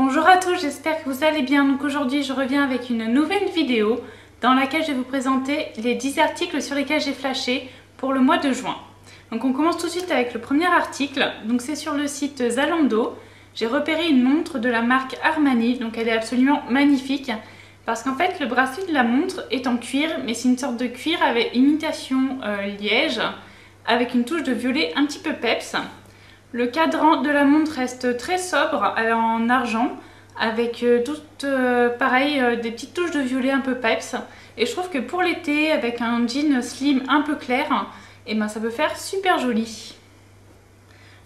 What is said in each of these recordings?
Bonjour à tous, j'espère que vous allez bien. Donc aujourd'hui je reviens avec une nouvelle vidéo dans laquelle je vais vous présenter les 10 articles sur lesquels j'ai flashé pour le mois de juin. Donc on commence tout de suite avec le premier article. Donc c'est sur le site Zalando. J'ai repéré une montre de la marque Armani, donc elle est absolument magnifique parce qu'en fait le bracelet de la montre est en cuir, mais c'est une sorte de cuir avec imitation liège avec une touche de violet un petit peu peps. Le cadran de la montre reste très sobre, elle est en argent, avec pareil, des petites touches de violet un peu peps. Et je trouve que pour l'été, avec un jean slim un peu clair, et ben ça peut faire super joli.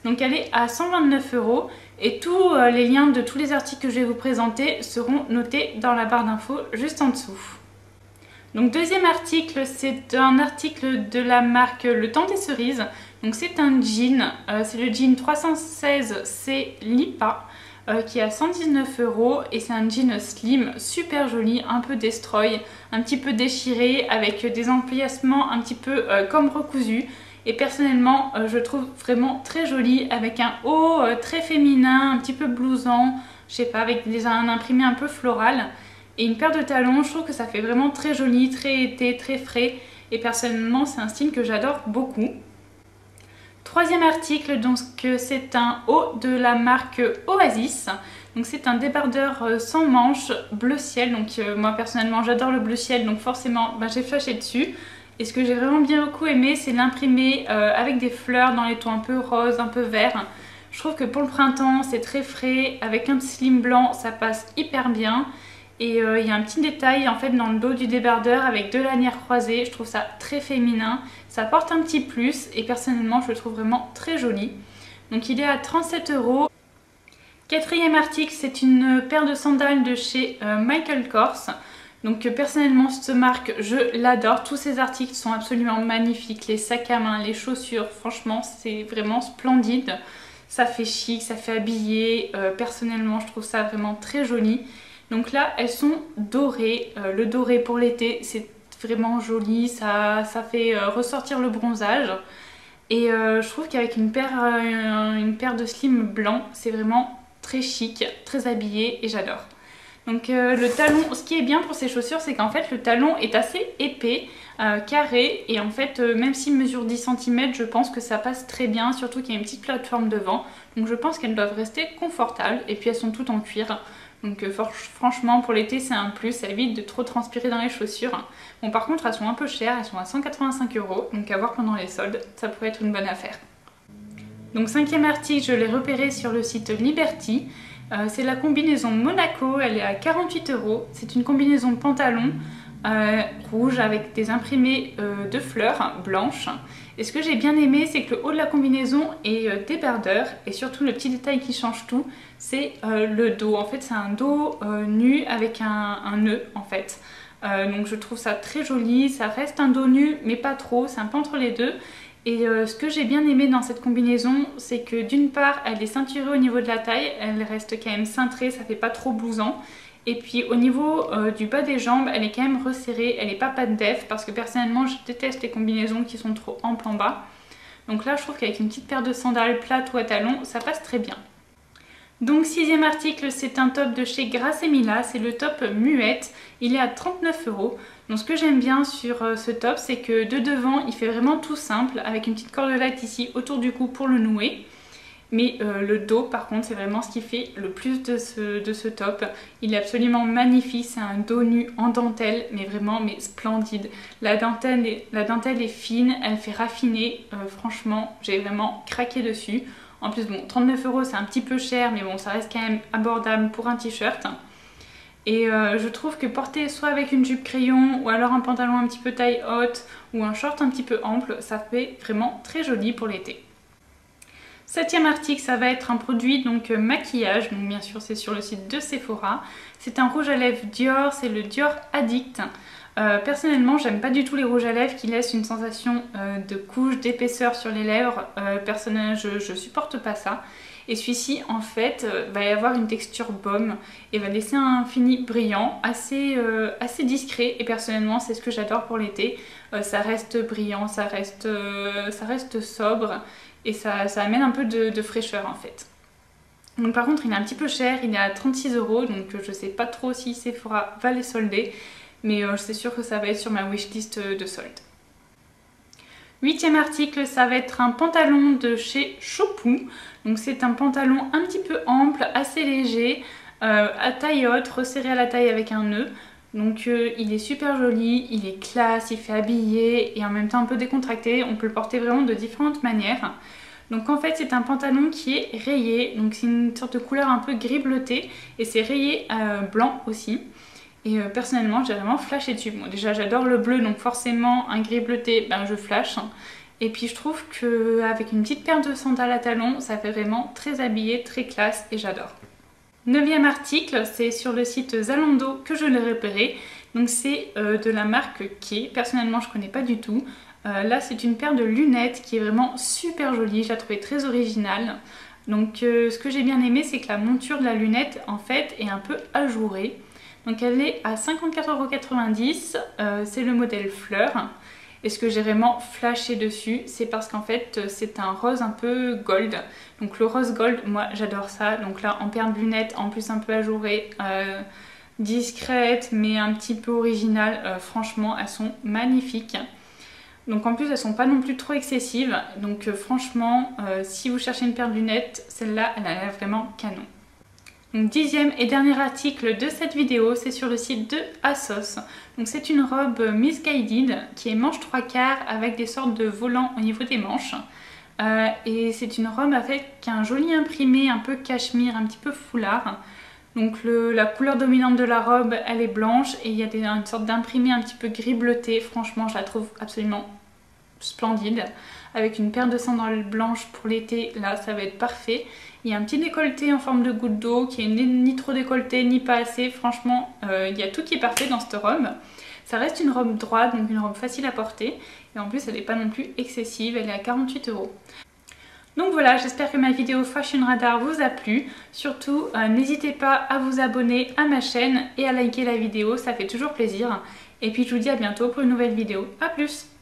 Donc elle est à 129 € et tous les liens de tous les articles que je vais vous présenter seront notés dans la barre d'infos juste en dessous. Donc deuxième article, c'est un article de la marque Le Temps des Cerises. Donc c'est un jean, c'est le jean 316C Lipa qui est à 119 € et c'est un jean slim super joli, un peu destroy, un petit peu déchiré avec des empiècements un petit peu comme recousu. Et personnellement je trouve vraiment très joli avec un haut très féminin, un petit peu blousant, je sais pas, avec un imprimé un peu floral. Et une paire de talons, je trouve que ça fait vraiment très joli, très été, très frais. Et personnellement, c'est un style que j'adore beaucoup. Troisième article, donc c'est un haut de la marque Oasis. Donc c'est un débardeur sans manches, bleu ciel. Donc moi personnellement, j'adore le bleu ciel, donc forcément, j'ai flashé dessus. Et ce que j'ai vraiment bien beaucoup aimé, c'est l'imprimé avec des fleurs dans les tons un peu rose, un peu vert. Je trouve que pour le printemps, c'est très frais. Avec un slim blanc, ça passe hyper bien. Et il y a un petit détail en fait dans le dos du débardeur avec deux lanières croisées, je trouve ça très féminin, ça apporte un petit plus et personnellement je le trouve vraiment très joli. Donc il est à 37 €. Quatrième article, c'est une paire de sandales de chez Michael Kors. Donc personnellement cette marque je l'adore, tous ces articles sont absolument magnifiques, les sacs à main, les chaussures, franchement c'est vraiment splendide. Ça fait chic, ça fait habillé, personnellement je trouve ça vraiment très joli. Donc là, elles sont dorées. Le doré pour l'été, c'est vraiment joli. Ça fait ressortir le bronzage. Et je trouve qu'avec une paire de slim blanc, c'est vraiment très chic, très habillé et j'adore. Donc le talon, ce qui est bien pour ces chaussures, c'est qu'en fait le talon est assez épais, carré. Et en fait, même s'il mesure 10 cm, je pense que ça passe très bien. Surtout qu'il y a une petite plateforme devant. Donc je pense qu'elles doivent rester confortables. Et puis elles sont toutes en cuir. Donc franchement pour l'été c'est un plus, ça évite de trop transpirer dans les chaussures. Bon par contre elles sont un peu chères, elles sont à 185 €, donc à voir pendant les soldes, ça pourrait être une bonne affaire. Donc cinquième article, je l'ai repéré sur le site Liberty. C'est la combinaison Monaco, elle est à 48 €. C'est une combinaison pantalon rouge avec des imprimés de fleurs blanches. Et ce que j'ai bien aimé, c'est que le haut de la combinaison est débardeur et surtout le petit détail qui change tout, c'est le dos. En fait, c'est un dos nu avec un nœud en fait. Donc je trouve ça très joli, ça reste un dos nu mais pas trop, c'est un peu entre les deux. Et ce que j'ai bien aimé dans cette combinaison, c'est que d'une part, elle est ceinturée au niveau de la taille, elle reste quand même cintrée, ça fait pas trop blousant. Et puis au niveau du bas des jambes, elle est quand même resserrée, elle n'est pas patte def parce que personnellement je déteste les combinaisons qui sont trop amples en bas. Donc là je trouve qu'avec une petite paire de sandales plates ou à talons, ça passe très bien. Donc sixième article, c'est un top de chez Grasse & Mila, c'est le top muette, il est à 39 €. Donc ce que j'aime bien sur ce top, c'est que de devant il fait vraiment tout simple avec une petite cordelette ici autour du cou pour le nouer. Mais le dos par contre c'est vraiment ce qui fait le plus de ce top. Il est absolument magnifique, c'est un dos nu en dentelle mais vraiment splendide. La dentelle est fine, elle fait raffiner, franchement j'ai vraiment craqué dessus. En plus bon 39 € c'est un petit peu cher mais bon ça reste quand même abordable pour un t-shirt. Et je trouve que porter soit avec une jupe crayon ou alors un pantalon un petit peu taille haute ou un short un petit peu ample, ça fait vraiment très joli pour l'été. Septième article, ça va être un produit donc maquillage, donc bien sûr c'est sur le site de Sephora. C'est un rouge à lèvres Dior, c'est le Dior Addict. Personnellement j'aime pas du tout les rouges à lèvres qui laissent une sensation de couche, d'épaisseur sur les lèvres. Personnellement je supporte pas ça. Et celui-ci en fait va y avoir une texture baume et va laisser un fini brillant, assez discret. Et personnellement c'est ce que j'adore pour l'été. Ça reste brillant, ça reste sobre. Et ça amène un peu de fraîcheur en fait. Donc par contre il est un petit peu cher, il est à 36 €, donc je sais pas trop si Sephora va les solder, mais c'est sûr que ça va être sur ma wishlist de solde. 8e article, ça va être un pantalon de chez Choupou. Donc c'est un pantalon un petit peu ample, assez léger, à taille haute, resserré à la taille avec un nœud. Donc il est super joli, il est classe, il fait habiller et en même temps un peu décontracté. On peut le porter vraiment de différentes manières. Donc en fait c'est un pantalon qui est rayé, donc c'est une sorte de couleur un peu gris bleuté et c'est rayé blanc aussi. Et personnellement j'ai vraiment flashé dessus. Bon déjà j'adore le bleu, donc forcément un gris bleuté, ben je flash. Et puis je trouve qu'avec une petite paire de sandales à talons, ça fait vraiment très habillé, très classe et j'adore. 9e article, c'est sur le site Zalando que je l'ai repéré. Donc c'est de la marque Kay. Personnellement je connais pas du tout. Là c'est une paire de lunettes qui est vraiment super jolie, je la trouvais très originale. Donc ce que j'ai bien aimé c'est que la monture de la lunette en fait est un peu ajourée. Donc elle est à 54,90 €, c'est le modèle fleur. Et ce que j'ai vraiment flashé dessus, c'est parce qu'en fait c'est un rose un peu gold. Donc le rose gold, moi j'adore ça. Donc là en paire de lunettes, en plus un peu ajourée, discrète mais un petit peu originale, franchement elles sont magnifiques. Donc en plus elles sont pas non plus trop excessives, donc franchement si vous cherchez une paire de lunettes, celle-là elle a l'air vraiment canon. Donc 10e et dernier article de cette vidéo, c'est sur le site de ASOS. Donc c'est une robe Missguided qui est manche 3/4 avec des sortes de volants au niveau des manches. Et c'est une robe avec un joli imprimé un peu cachemire, un petit peu foulard. Donc la couleur dominante de la robe elle est blanche et il y a une sorte d'imprimé un petit peu gris bleuté. Franchement je la trouve absolument splendide. Avec une paire de sandales blanches pour l'été, là ça va être parfait. Il y a un petit décolleté en forme de goutte d'eau qui est ni trop décolleté ni pas assez. Franchement il y a tout qui est parfait dans cette robe. Ça reste une robe droite, donc une robe facile à porter. Et en plus elle n'est pas non plus excessive, elle est à 48 €. Donc voilà, j'espère que ma vidéo Fashion Radar vous a plu. Surtout, n'hésitez pas à vous abonner à ma chaîne et à liker la vidéo, ça fait toujours plaisir. Et puis je vous dis à bientôt pour une nouvelle vidéo. A plus!